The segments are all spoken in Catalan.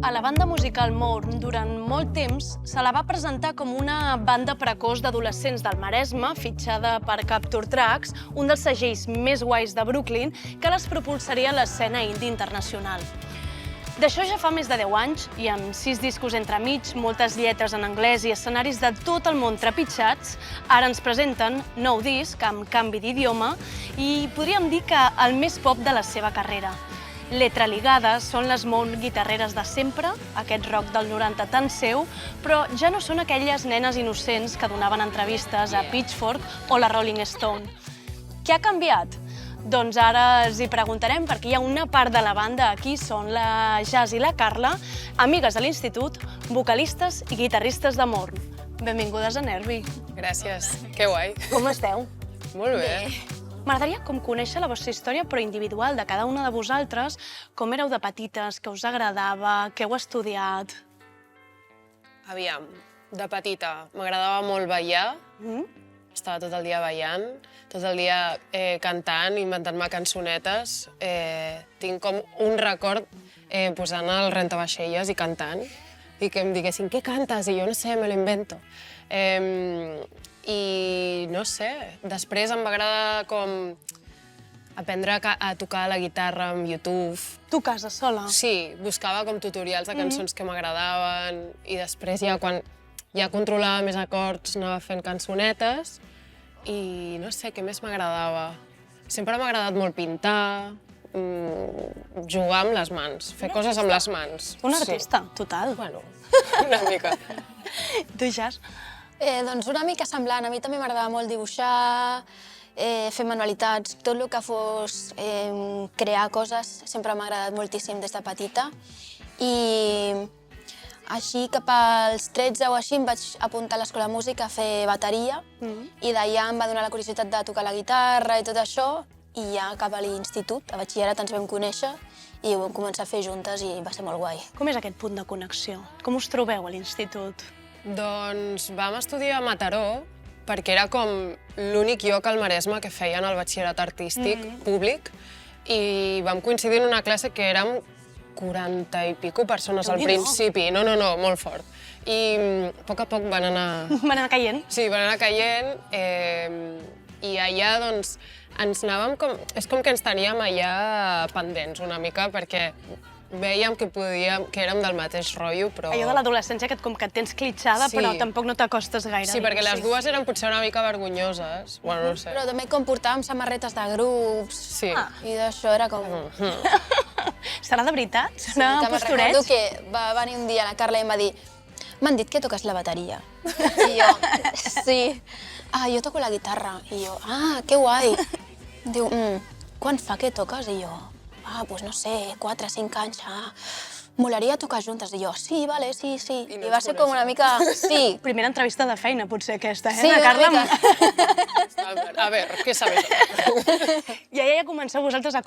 A la banda musical Morn, durant molt temps, se la va presentar com una banda precoç d'adolescents del Maresme, fitxada per Capture Tracks, un dels segells més guais de Brooklyn, que les propulsaria a l'escena indie internacional. D'això ja fa més de 10 anys, i amb 6 discos entremig, moltes lletres en anglès i escenaris de tot el món trepitjats, ara ens presenten nou disc amb canvi d'idioma i podríem dir que el més pop de la seva carrera. Letra Ligada són les Morn guitarreres de sempre, aquest rock del 90 tan seu, però ja no són aquelles nenes innocents que donaven entrevistes a Pitchfork o la Rolling Stone. Què ha canviat? Doncs ara els hi preguntarem perquè hi ha una part de la banda aquí, són la Jazz i la Carla, amigues de l'institut, vocalistes i guitarristes de Morn. Benvingudes a Nervi. Gràcies, que guai. Com esteu? Molt bé. M'agradaria conèixer la vostra història, però individual, de cada una de vosaltres. Com éreu de petites, què us agradava, què heu estudiat? Aviam, de petita m'agradava molt ballar. Estava tot el dia ballant, tot el dia cantant, inventant-me cançonetes. Tinc com un record posant el rentavaixelles i cantant. I que em diguessin, què cantes? I jo no sé, me lo invento. I no sé, després em va agradar com aprendre a tocar la guitarra amb YouTube. Tu a casa, sola? Sí, buscava com tutorials de cançons que m'agradaven i després ja quan ja controlava més acords anava fent cançonetes i no sé què més m'agradava. Sempre m'ha agradat molt pintar, jugar amb les mans, fer coses amb les mans. Una artista, total. Bueno, una mica. Tu, Jazz? Doncs una mica semblant. A mi també m'agradava molt dibuixar, fer manualitats, tot el que fos crear coses sempre m'ha agradat moltíssim des de petita. I així cap als 13 o així em vaig apuntar a l'escola de música a fer bateria i d'allà em va donar la curiositat de tocar la guitarra i tot això i ja cap a l'institut, a batxillerat ens vam conèixer i ho vam començar a fer juntes i va ser molt guai. Com és aquest punt de connexió? Com us trobeu a l'institut? Doncs vam estudiar a Mataró perquè era com l'únic lloc al Maresme que feien el batxillerat artístic públic i vam coincidir en una classe que érem 40 i pico persones al principi. No, molt fort. I a poc van anar... Van anar caient? Sí, van anar caient i allà doncs ens anàvem com... És com que ens teníem allà pendents una mica perquè vèiem que érem del mateix rotllo, però... Allò de l'adolescència que com que et tens clitxada, però tampoc no t'acostes gaire. Sí, perquè les dues eren potser una mica vergonyoses. Bueno, no sé. Però també com portàvem samarretes de grups i d'això era com... Serà de veritat? Serà postureig? Recordo que va venir un dia la Carla i em va dir m'han dit que toques la bateria. I jo, sí. Jo toco la guitarra. I jo, que guai. Diu, quan fa que toques? I jo, doncs no sé, 4 o 5 anys. Molaria tocar juntes. I jo, sí, vale, sí. I va ser com una mica... Sí. Primera entrevista de feina, potser, aquesta, Sí, la Carla? A veure, què sabeu? I allà ja comenceu vosaltres a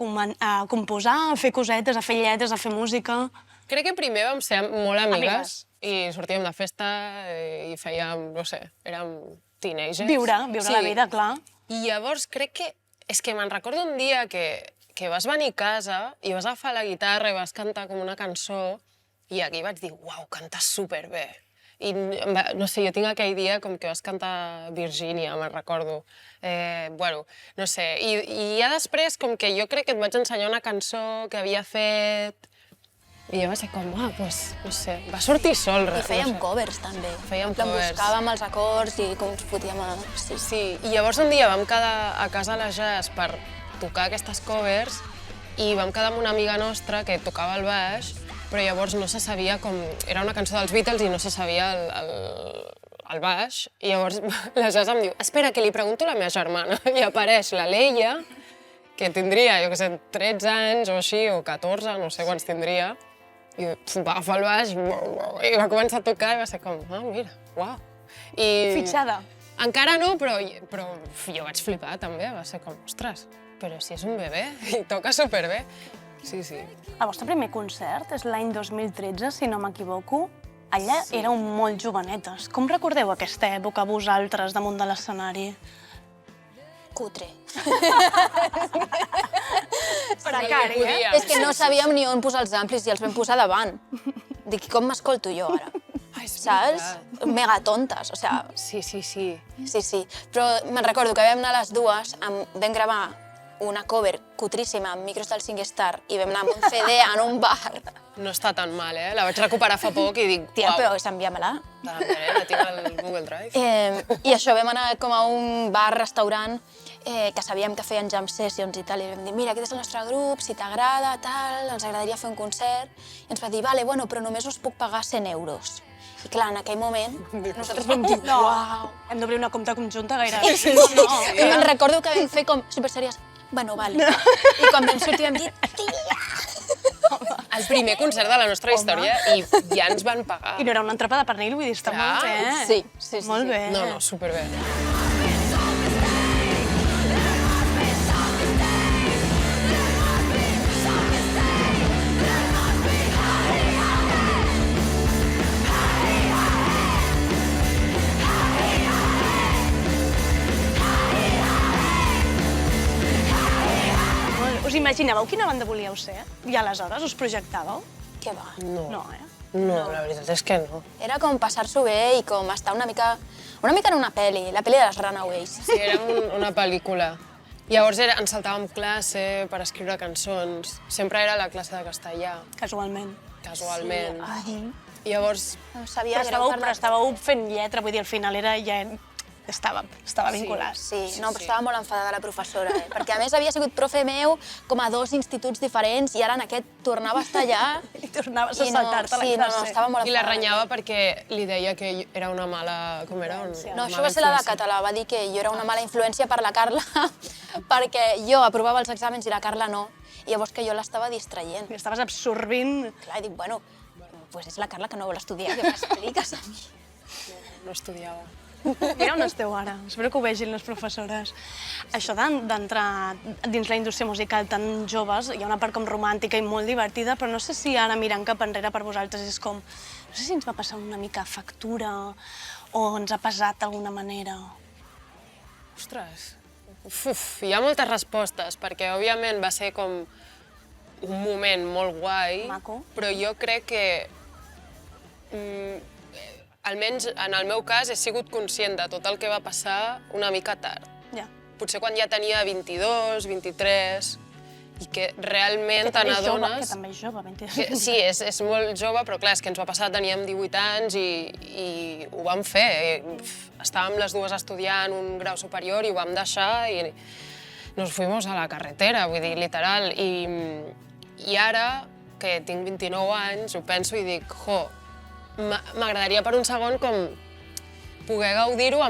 composar, a fer cosetes, a fer lletres, a fer música... Crec que primer vam ser molt amigues i sortíem de festa i fèiem, no sé, érem teenagers. Viure la vida, clar. I llavors crec que... És que me'n recordo un dia que vas venir a casa i vas agafar la guitarra i vas cantar com una cançó i aquí vaig dir, uau, cantes superbé. I no sé, jo tinc aquell dia com que vas cantar Virgínia, me'n recordo. Bueno, no sé, i ja després com que jo crec que et vaig ensenyar una cançó que havia fet i jo va ser com, doncs, no sé, va sortir sol. I fèiem covers també. Fèiem covers. Buscàvem els acords i com ens fotíem a... Sí, i llavors un dia vam quedar a casa de la Jazz per tocar aquestes covers i vam quedar amb una amiga nostra que tocava el baix, però llavors no se sabia com... Era una cançó dels Beatles i no se sabia el baix, i llavors la Jazz em diu, espera, que li pregunto a la meva germana, i apareix la Leia, que tindria, jo què sé, 13 anys o així, o 14, no sé quants tindria, i va agafar el baix i va començar a tocar i va ser com, mira, uau. Fitxada? Encara no, però jo vaig flipar també, va ser com, ostres, però si és un bebè i toca superbé. Sí. El vostre primer concert és l'any 2013, si no m'equivoco. Allà éreu molt jovenetes. Com recordeu aquesta època vosaltres damunt de l'escenari? Cutre. Precari, eh? És que no sabíem ni on posar els amplis i els vam posar davant. Dic, com m'escolto jo ara? Saps? Mega tontes, o sigui... Sí. Sí. Però me'n recordo que vam anar a les dues, vam gravar una cover cutríssima amb micros del SingStar i vam anar amb un CD en un bar. No està tan mal, eh? La vaig recuperar fa poc i dic, Tia, uau, però envia-me-la. la tinc al Google Drive. I això, vam anar com a un bar-restaurant que sabíem que feien jam sessions i tal, i vam dir, mira, aquest és el nostre grup, si t'agrada, tal, ens agradaria fer un concert. I ens va dir, vale, bueno, però només us puc pagar 100 euros. I clar, en aquell moment, nosaltres vam dir, uau. Hem d'obrir una compta conjunta gaire. I me'n recordo que vam fer com supersèries, bueno, vale. I quan vam sortir vam dir, tia! El primer concert de la nostra història i ja ens van pagar. I no era una entrapada de pernil, vull dir, està molt bé. Sí. Molt bé. No, superbé. Us imaginàveu quina banda volíeu ser? I aleshores us projectàveu? Què va? No, eh? No, la veritat és que no. Era com passar-s'ho bé i com estar una mica en una pel·li, la pel·li de les Runaways. Sí, era una pel·lícula. Llavors ens saltàvem classe per escriure cançons. Sempre era la classe de castellà, Casualment. casualment. Ai, I llavors, sabia Però estàveu fent lletra, vull dir, al final era ja... Estava vinculat. Sí, no, però estava molt enfadada la professora, perquè a més havia sigut profe meu com a 2 instituts diferents i ara en aquest tornava a estar allà. I tornaves a saltar-te la classe. No, estava molt i la enfadada. renyava perquè li deia que era una mala... Com era? No, això va ser la de català, va dir que jo era una mala influència per la Carla perquè jo aprovava els exàmens i la Carla no, i llavors que jo l'estava distraient. I estaves absorbint... Clar, i dic, bueno, pues és la Carla que no vol estudiar, que m'expliques a mi. No estudiava. Mira on esteu ara, espero que ho vegin les professores. Això d'entrar dins la indústria musical tan joves, hi ha una part com romàntica i molt divertida, però no sé si ara mirant cap enrere per vosaltres és com... No sé si ens va passar una mica factura o ens ha pesat d'alguna manera. Ostres, hi ha moltes respostes, perquè òbviament va ser com un moment molt guai, Maco. però jo crec que almenys en el meu cas he sigut conscient de tot el que va passar una mica tard. Ja. Potser quan ja tenia 22, 23, i que realment te n'adones... Que també és jove, 22. Sí, és molt jove, però clar, és que ens va passar, teníem 18 anys i ho vam fer. Estàvem les dues estudiant un grau superior i ho vam deixar i nos fuimos a la carretera, vull dir, literal. I ara, que tinc 29 anys, ho penso i dic, m'agradaria per un segon com poder gaudir-ho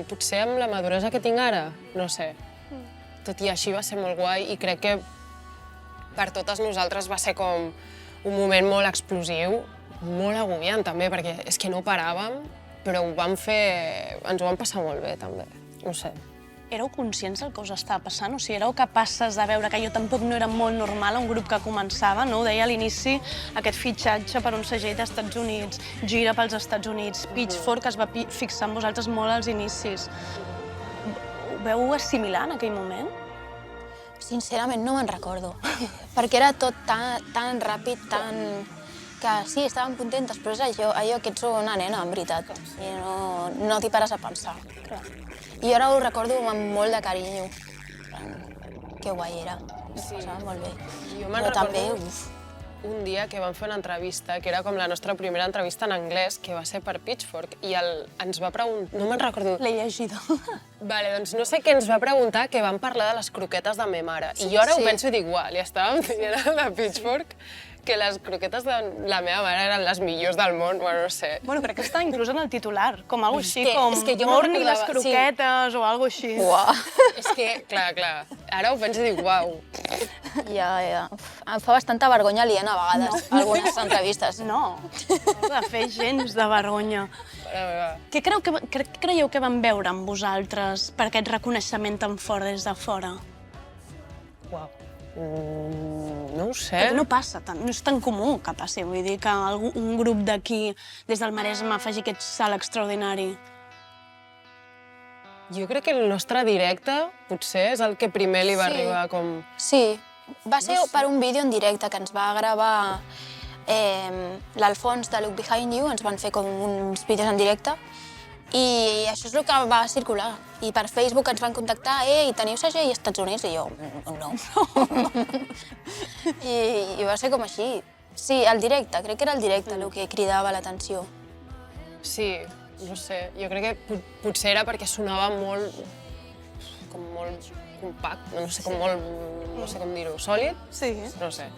potser amb la maduresa que tinc ara, no sé. Tot i així va ser molt guai i crec que per totes nosaltres va ser com un moment molt explosiu, molt agobiant també, perquè és que no paràvem, però ens ho vam passar molt bé també, no sé. Éreu conscients del que us estava passant? O sigui, éreu capaces de veure que allò tampoc no era molt normal, un grup que començava, no? Ho deia a l'inici, aquest fitxatge per un segell d'Estats Units, gira pels Estats Units, Pitchfork es va fixar en vosaltres molt als inicis. Ho veu assimilar en aquell moment? Sincerament no me'n recordo, perquè era tot tan ràpid, que sí, estàvem contentes, però és allò que ets una nena, en veritat, i no t'hi pares a pensar. I ara ho recordo amb molt de carinyo. Que guai era, ho passava molt bé. Però també, un dia que vam fer una entrevista, que era com la nostra primera entrevista en anglès, que va ser per Pitchfork, i ens va preguntar... No me'n recordo... L'he llegida. Vale, doncs no sé què ens va preguntar, que vam parlar de les croquetes de ma mare. I jo ara ho penso i dic, uau, li estàvem dient de Pitchfork que les croquetes de la meva mare eren les millors del món, bueno, no sé. Bueno, crec que està inclús en el titular, com algo així, com és que jo Morning les recordava, croquetes o algo així. Uau. És que, clar, ara ho penso i dic, uau. Ja. Em fa bastanta vergonya aliena a vegades, algunes entrevistes. No, no de fer gens de vergonya. Què creieu que van veure amb vosaltres per aquest reconeixement tan fort des de fora? Uau. No ho sé. Perquè no passa tant, no és tan comú que passi, vull dir que un grup d'aquí, des del Maresme, faci aquest salt extraordinari. Jo crec que el nostre directe, potser, és el que primer li va arribar com... Sí, va ser per un vídeo en directe que ens va gravar l'Alfons de Look Behind You, ens van fer com uns vídeos en directe i això és el que va circular. I per Facebook ens van contactar, i teniu segell als Estats Units? I jo, no. I va ser com així. Sí, el directe, crec que era el directe el que cridava l'atenció. Sí, no sé, jo crec que potser era perquè sonava molt... com molt compacte, no sé, com molt... no sé com dir-ho, sòlid? Sí. No sé.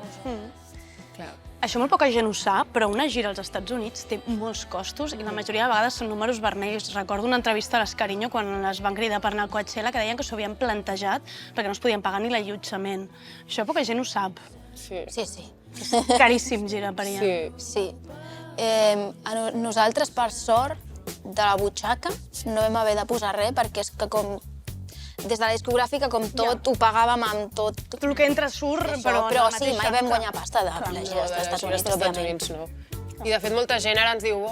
Clar. Això molt poca gent ho sap, però una gira als Estats Units té molts costos i la majoria de vegades són números vermells. Recordo una entrevista a l'Escariño quan les van cridar per anar al Coachella que deien que s'ho havien plantejat perquè no es podien pagar ni l'allotjament. Això poca gent ho sap. Sí. Sí. Caríssim girar per allà. Sí. Nosaltres, per sort, de la butxaca no vam haver de posar res perquè és que com des de la discogràfica, com tot, ho pagàvem amb tot. Tot el que entra surt, però sí, mai vam guanyar pasta de la gira dels Estats Units, òbviament. No. I de fet molta gent ara ens diu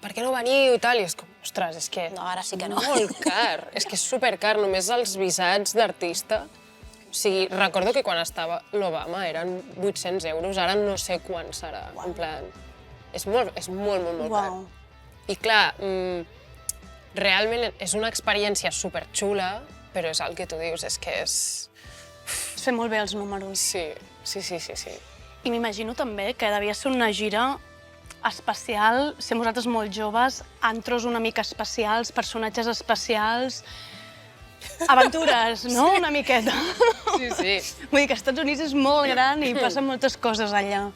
per què no veniu i tal? I és com, ostres, és que... No, ara sí que no. Molt car, és que és supercar, només els visats d'artista. O sigui, recordo que quan estava l'Obama eren 800 euros, ara no sé quan serà. En plan, és molt car. I clar, realment és una experiència superxula, però és el que tu dius, és que és... Es fer molt bé els números. Sí. I m'imagino també que devia ser una gira especial, ser vosaltres molt joves, antros una mica especials, personatges especials, aventures, no? Una miqueta. Sí. Vull dir que als Estats Units és molt gran i passen moltes coses allà.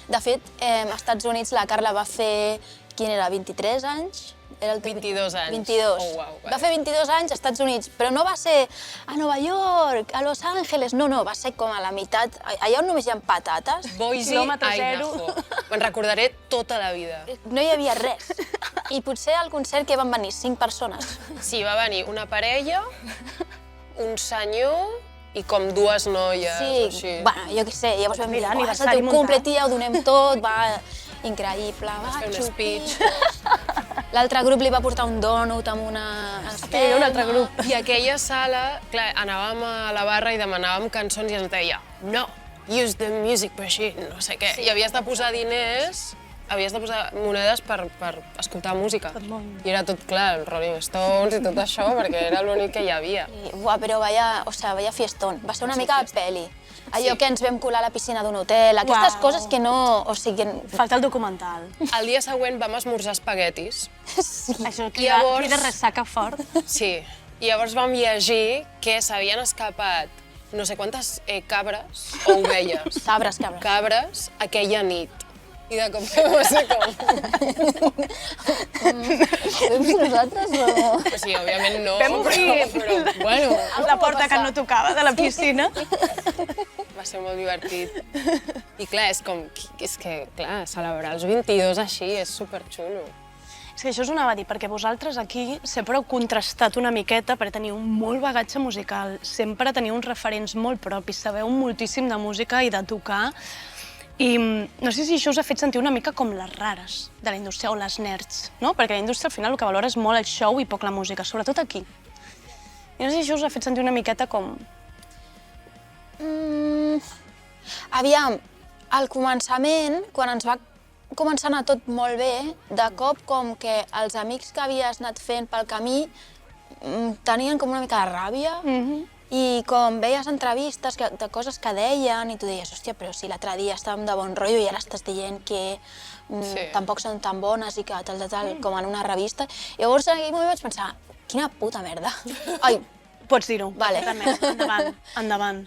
De fet, als Estats Units la Carla va fer, quin era, 23 anys? Era el 22 anys. 22. Oh, wow, va fer 22 anys als Estats Units, però no va ser a Nova York, a Los Angeles, no, va ser com a la meitat, allà on només hi ha patates. Boise, Quilòmetre zero. Idaho. Me'n recordaré tota la vida. No hi havia res. I potser al concert que van venir 5 persones. Sí, va venir una parella, un senyor i com 2 noies. Sí, bueno, jo què sé, llavors vam dir, Mira, és el aniversari teu muntat. cumple, tia, ho donem tot, va, increïble, va, Vas fer un xupi. speech. L'altre grup li va portar un dònut amb una Que hi havia un altre grup. I aquella sala, clar, anàvem a la barra i demanàvem cançons i ens deia no, use the music machine, no sé què. I havies de posar diners, havies de posar monedes per escoltar música. I era tot clar, els Rolling Stones i tot això, perquè era l'únic que hi havia. Buah, però vaya fiestón. Va ser una mica de peli. Allò que ens vam colar a la piscina d'un hotel, aquestes coses que no... O sigui... Falta el documental. El dia següent vam esmorzar espaguetis. Això llavors- crida ressaca fort. Sí. I llavors vam llegir que s'havien escapat no sé quantes cabres o ovelles. Cabres. Cabres aquella nit. I de cop va ser com... Nosaltres no... O sigui, òbviament no, Vam obrir però bueno, la porta que no tocava de la piscina. va ser molt divertit. I clar, és que, clar, celebrar els 22 així és superxulo. És que això us ho anava a dir, perquè vosaltres aquí sempre heu contrastat una miqueta perquè teniu molt bagatge musical, sempre teniu uns referents molt propis, sabeu moltíssim de música i de tocar. I no sé si això us ha fet sentir una mica com les rares de la indústria o les nerds, no? Perquè la indústria al final el que valora és molt el show i poc la música, sobretot aquí. I no sé si això us ha fet sentir una miqueta com... Aviam, al començament, quan ens va començar a anar tot molt bé, de cop com que els amics que havies anat fent pel camí tenien com una mica de ràbia i com veies entrevistes de coses que deien i tu deies, hòstia, però si l'altre dia estàvem de bon rotllo i ara estàs dient que tampoc són tan bones i que tal, com en una revista. Llavors en aquell moment vaig pensar, quina puta merda. Ai, Pots dir-ho. Vale. Endavant.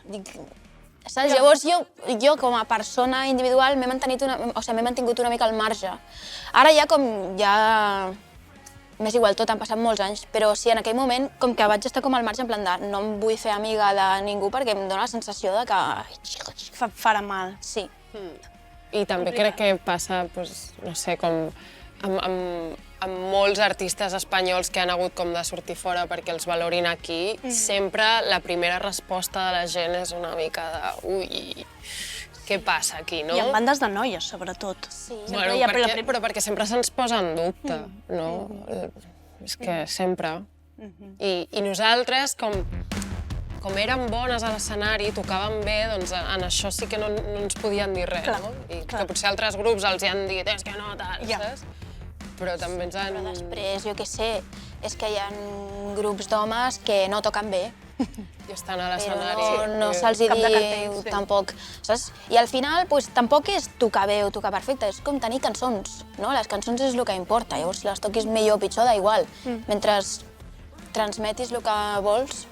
saps? Llavors jo com a persona individual m'he mantingut una mica al marge. Ara ja m'és igual tot, han passat molts anys, però sí, en aquell moment com que vaig estar com al marge en plan de no em vull fer amiga de ningú perquè em dóna la sensació de que... Farà mal. Sí. I també crec que passa, no sé, com amb molts artistes espanyols que han hagut com de sortir fora perquè els valorin aquí, sempre la primera resposta de la gent és una mica de ui, què passa aquí, no? I en bandes de noies, sobretot. Sí. Bueno, però perquè sempre se'ns posa en dubte, no? És que sempre... I nosaltres, com érem bones a l'escenari, tocàvem bé, doncs en això sí que no ens podien dir res, no? I que potser altres grups els hi han dit, és que no, tal, saps? Però també ens han... Però després, jo què sé, és que hi ha grups d'homes que no toquen bé. I estan a l'escenari. Però no se'ls diu tampoc, saps? I al final, tampoc és tocar bé o tocar perfecte, és com tenir cançons, no? Les cançons és el que importa, llavors si les toquis millor o pitjor, da igual. Mentre transmetis el que vols.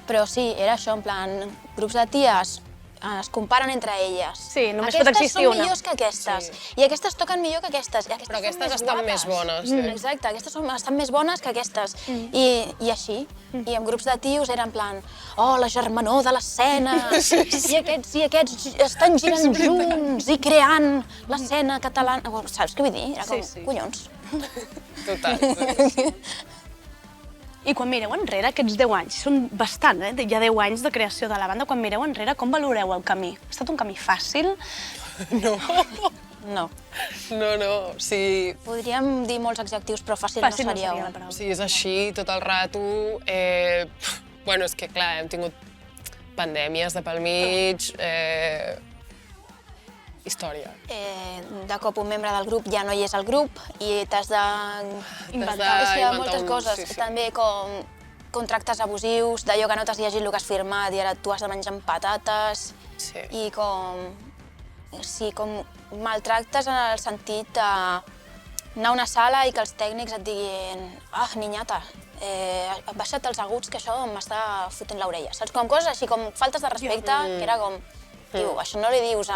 Però sí, era això, en plan, grups de ties es comparen entre elles. Sí, només pot existir una. Aquestes són millors que aquestes, i aquestes toquen millor que aquestes, i Però aquestes estan més bones. Exacte, aquestes estan més bones que aquestes. I així. I en grups de tios era en plan, oh, la germanor de l'escena, i aquests estan girant junts i creant l'escena catalana. Saps què vull dir? Era com, collons. Total. I quan mireu enrere, aquests 10 anys, són bastant, ja 10 anys de creació de la banda, quan mireu enrere, com valoreu el camí? Ha estat un camí fàcil? No. No. No, o sigui... Podríem dir molts adjectius, però fàcil no seria la un. paraula. Sí, és així tot el rato. Bueno, és que clar, hem tingut pandèmies de pel mig, història. De cop un membre del grup ja no hi és al grup i t'has d'inventar moltes coses. També com contractes abusius, d'allò que no t'has llegit el que has firmat i ara tu has de menjar amb patates. I com maltractes en el sentit d'anar a una sala i que els tècnics et diguin niñata, baixa't els aguts que això m'està fotent l'orella. Saps? Com coses així, com faltes de respecte, que era com, tio, això no li dius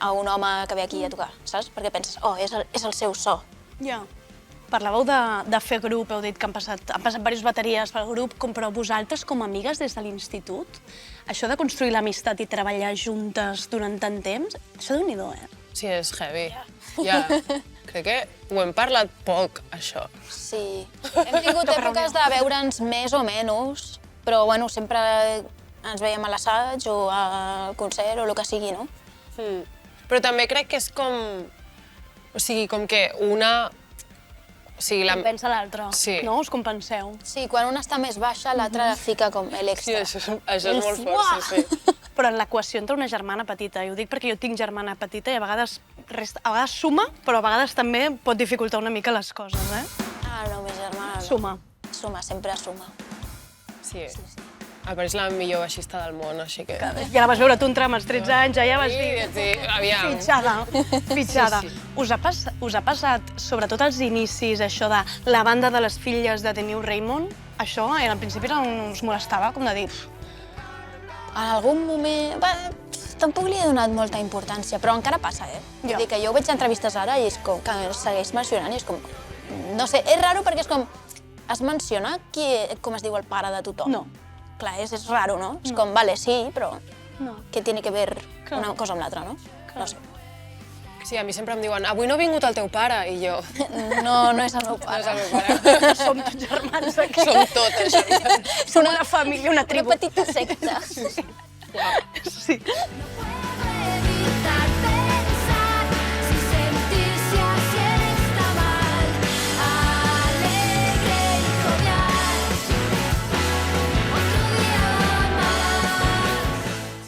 a un home que ve aquí a tocar, saps? Perquè penses, és el seu so. Ja. Parlàveu de fer grup, heu dit que han passat diverses bateries pel grup, però vosaltres com a amigues des de l'institut, això de construir l'amistat i treballar juntes durant tant temps, això déu-n'hi-do, Sí, és heavy. Ja, crec que ho hem parlat poc, això. Sí. Hem tingut èpoques de veure'ns més o menys, però bueno, sempre ens veiem a l'assaig o al concert o el que sigui, no? Però també crec que és com... O sigui, com que una... Compensa l'altra, no? Us compenseu. Sí, quan una està més baixa, l'altra fica com l'extra. Sí, això és molt fort, sí. Però en l'equació entre una germana petita, i ho dic perquè jo tinc germana petita i a vegades suma, però a vegades també pot dificultar una mica les coses, No, més germana no. Suma. Suma, sempre suma. Sí. A part, és la millor baixista del món, així que... Ja la vas veure tu entrar amb els 13 anys, ja vas dir... Sí, aviam. Fitxada. Us ha passat, sobretot als inicis, això de la banda de les filles de The New Raymond? Això, al principi us molestava, com de dir... En algun moment... Tampoc li he donat molta importància, però encara passa, Vull dir que jo veig entrevistes ara i és com que segueix mencionant i és com... No sé, és raro perquè és com... Es menciona com es diu el pare de tothom? No. Clar, és raro, no? És com, vale, sí, però què tiene que ver una cosa amb l'altra, no? No sé. Sí, a mi sempre em diuen, avui no ha vingut el teu pare, i jo... No, no és el meu pare. No és el meu pare. Som tots germans aquí. Som totes germans. Som una família, una tribu. Una petita secta. Sí.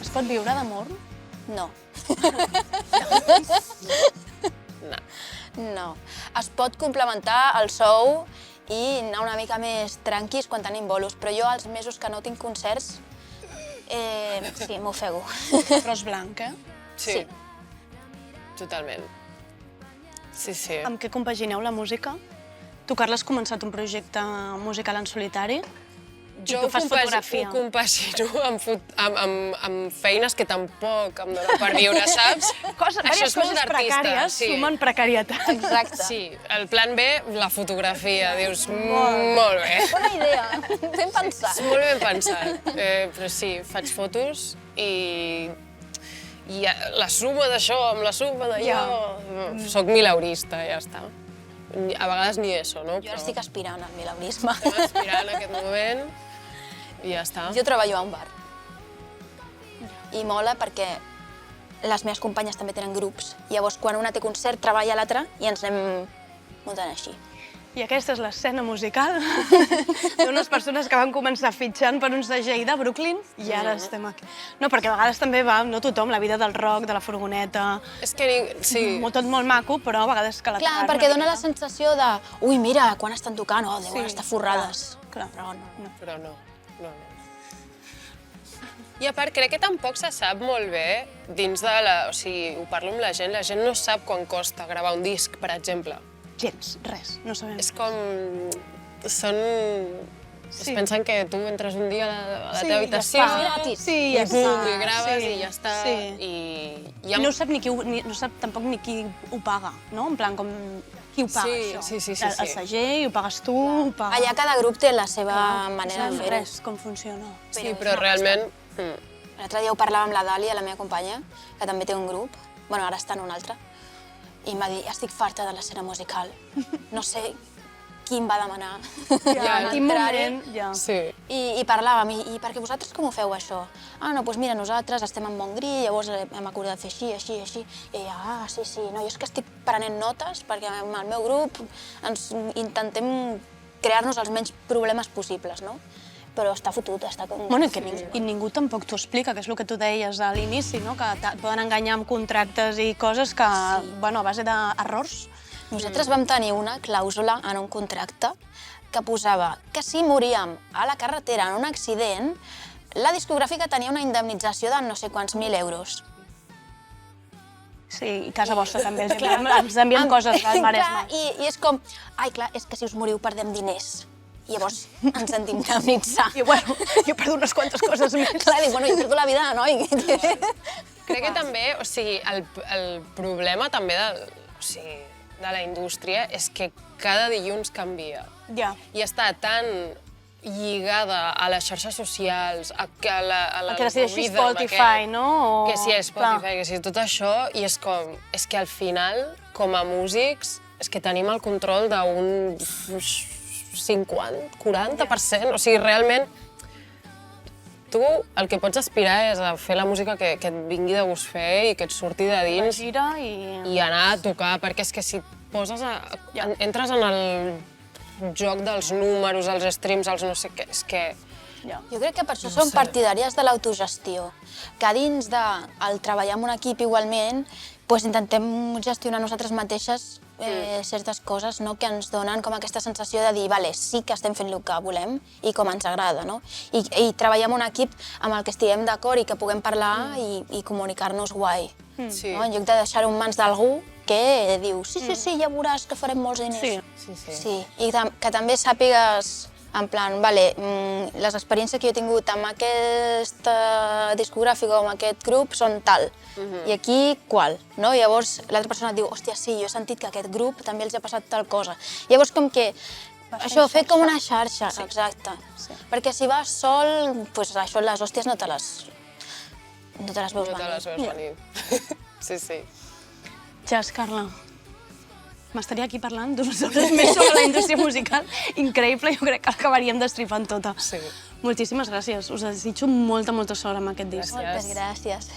Es pot viure d'amor? No. No. No. Es pot complementar el sou i anar una mica més tranquis quan tenim bolos, però jo els mesos que no tinc concerts, sí, m'ofego. Ros blanc, Sí. Totalment. Sí. Amb què compagineu la música? Tu, Carles, has començat un projecte musical en solitari? Jo tu fas fotografia. Ho compagino amb feines que tampoc em donen per viure, saps? Diverses coses precàries sumen precarietat. Exacte. Sí, el plan B, la fotografia. Dius, molt bé. Bona idea, ben pensat. Molt ben pensat. Però sí, faig fotos i la suma d'això amb la suma d'allò... Soc mileurista, ja està. A vegades ni eso, no? Jo ara estic aspirant al mileurisme. Estem aspirant en aquest moment i ja està. Jo treballo a un bar. I mola perquè les meves companyes també tenen grups. Llavors, quan una té concert, treballa l'altra i ens anem muntant així. I aquesta és l'escena musical d'unes persones que van començar fitxant per un segell de Brooklyn i ara estem aquí. No, perquè a vegades també va, no tothom, la vida del rock, de la furgoneta... És que sí. Tot molt maco, però a vegades que la... Clar, perquè dona la sensació de ui, mira, quan estan tocant, oh, deuen estar forrades. Clar. Però no. Però no. I a part, crec que tampoc se sap molt bé dins de la... O sigui, ho parlo amb la gent no sap quan costa gravar un disc, per exemple. Gens, res, no sabem. És com... Són... Es pensen que tu entres un dia a la teva habitació i graves i ja està. I no sap tampoc ni qui ho paga, no? En plan, com qui ho paga, això. Sí. El segell, ho pagues tu, ho paga... Allà cada grup té la seva manera de fer-ho. Res, com funciona. Sí, però realment... L'altre dia ho parlàvem amb la Dàlia, la meva companya, que també té un grup, bueno, ara està en un altre, i em va dir, estic farta de l'escena musical. No sé qui em va demanar En quin moment, Sí. I parlàvem, i perquè vosaltres com ho feu, això? Ah, no, doncs mira, nosaltres estem en Montgrí, llavors hem acordat fer així. I ella, sí, no, jo és que estic prenent notes perquè amb el meu grup ens intentem crear-nos els menys problemes possibles, no? Però està fotut, està com... Bueno, i ningú tampoc t'ho explica, que és el que tu deies a l'inici, no? Que et poden enganyar amb contractes i coses que, bueno, a base d'errors. Nosaltres vam tenir una clàusula en un contracte que posava que si moríem a la carretera en un accident, la discogràfica tenia una indemnització de no sé quants mil euros. Sí, i casa vostra també. Ens envien coses al Maresme. I és com, ai, clar, és que si us moriu perdem diners. I llavors ens hem d'indemnitzar. I bueno, jo perdo unes quantes coses més. Clar, dic, bueno, jo perdo la vida, noi. Crec que també, o sigui, el problema també de la indústria és que cada dilluns canvia. Ja. I està tan lligada a les xarxes socials, a que decideixi Spotify, no? Que si és Spotify, que si tot això, i és com... És que al final, com a músics, és que tenim el control d'un 50, 40%, o sigui, realment, tu el que pots aspirar és a fer la música que et vingui de gust fer i que et surti de dins i anar a tocar, perquè és que si entres en el joc dels números, els streams, els no sé què, és que... Jo crec que per això som partidàries de l'autogestió, que dins del treballar en un equip igualment, intentem gestionar nosaltres mateixes certes coses que ens donen com aquesta sensació de dir, vale, sí que estem fent el que volem i com ens agrada, no? I treballar en un equip amb el que estiguem d'acord i que puguem parlar i comunicar-nos guai. En lloc de deixar-ho en mans d'algú que diu, sí, ja veuràs que farem molts diners. Sí. I que també sàpigues, en plan, vale, les experiències que jo he tingut amb aquesta discogràfica o amb aquest grup són tal. I aquí, qual? Llavors l'altra persona et diu, hòstia, sí, jo he sentit que a aquest grup també els ha passat tal cosa. Llavors com que això, fer com una xarxa, exacte. Perquè si vas sol, això, les hòsties no te les veus venir. No te les veus venir. Sí. Jas, Carla, m'estaria aquí parlant d'unes hores més sobre la indústria musical. Increïble, jo crec que l'acabaríem destripant tota. Sí. Moltíssimes gràcies. Us desitjo molta sort amb aquest disc. Moltes gràcies.